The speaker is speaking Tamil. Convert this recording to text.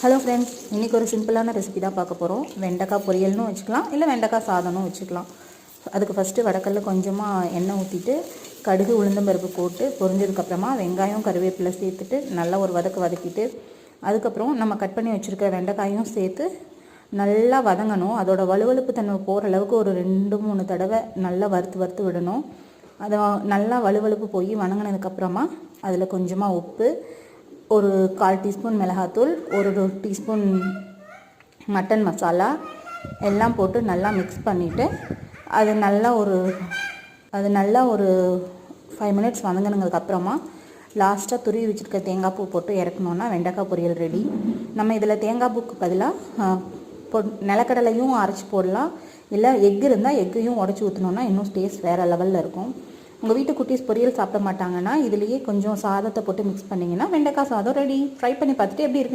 ஹலோ ஃப்ரெண்ட்ஸ், இன்றைக்கி ஒரு சிம்பிளான ரெசிபி தான் பார்க்க போகிறோம். வெண்டைக்காய் பொரியல்னு வச்சுக்கலாம், இல்லை வெண்டைக்காய் சாதமும் வச்சுக்கலாம். அதுக்கு ஃபஸ்ட்டு வடக்கல்ல கொஞ்சமாக எண்ணெய் ஊற்றிட்டு கடுகு உளுந்தம்பருப்பு போட்டு பொரிஞ்சதுக்கப்புறமா வெங்காயம் கருவேப்பிலை சேர்த்துட்டு நல்லா ஒரு வதக்கிட்டு அதுக்கப்புறம் நம்ம கட் பண்ணி வச்சுருக்க வெண்டைக்காயும் சேர்த்து நல்லா வதங்கணும். அதோட வலுவலுப்பு தன்மை போகிற அளவுக்கு ஒரு 2-3 தடவை நல்லா வறுத்து விடணும். அதை நல்லா வலுவலுப்பு போய் வதங்கினதுக்கப்புறமா அதில் கொஞ்சமாக உப்பு, ஒரு 1/4 டீஸ்பூன் மிளகாத்தூள், ஒரு டீஸ்பூன் மட்டன் மசாலா எல்லாம் போட்டு நல்லா மிக்ஸ் பண்ணிவிட்டு அது நல்லா ஒரு 5 மினிட்ஸ் வதங்கினதுக்கப்புறமா லாஸ்ட்டாக துருவி வச்சுருக்க தேங்காய் பூ போட்டு இறக்கணுன்னா வெண்டைக்காய் பொரியல் ரெடி. நம்ம இதில் தேங்காய் பூக்கு பதிலாக நிலக்கடலையும் அரைச்சி போடலாம், இல்லை எக் இருந்தால் எக்கையும் உடச்சி ஊற்றினோன்னா இன்னும் டேஸ்ட் வேறு லெவலில் இருக்கும். உங்கள் வீட்டு குட்டீஸ் பொரியல் சாப்பிட மாட்டாங்கன்னா இதுலேயே கொஞ்சம் சாதத்தை போட்டு மிக்ஸ் பண்ணிங்கன்னா வெண்டைக்காய் சாதம் ரெடி. ட்ரை பண்ணி பார்த்துட்டு எப்படி இருக்குன்னு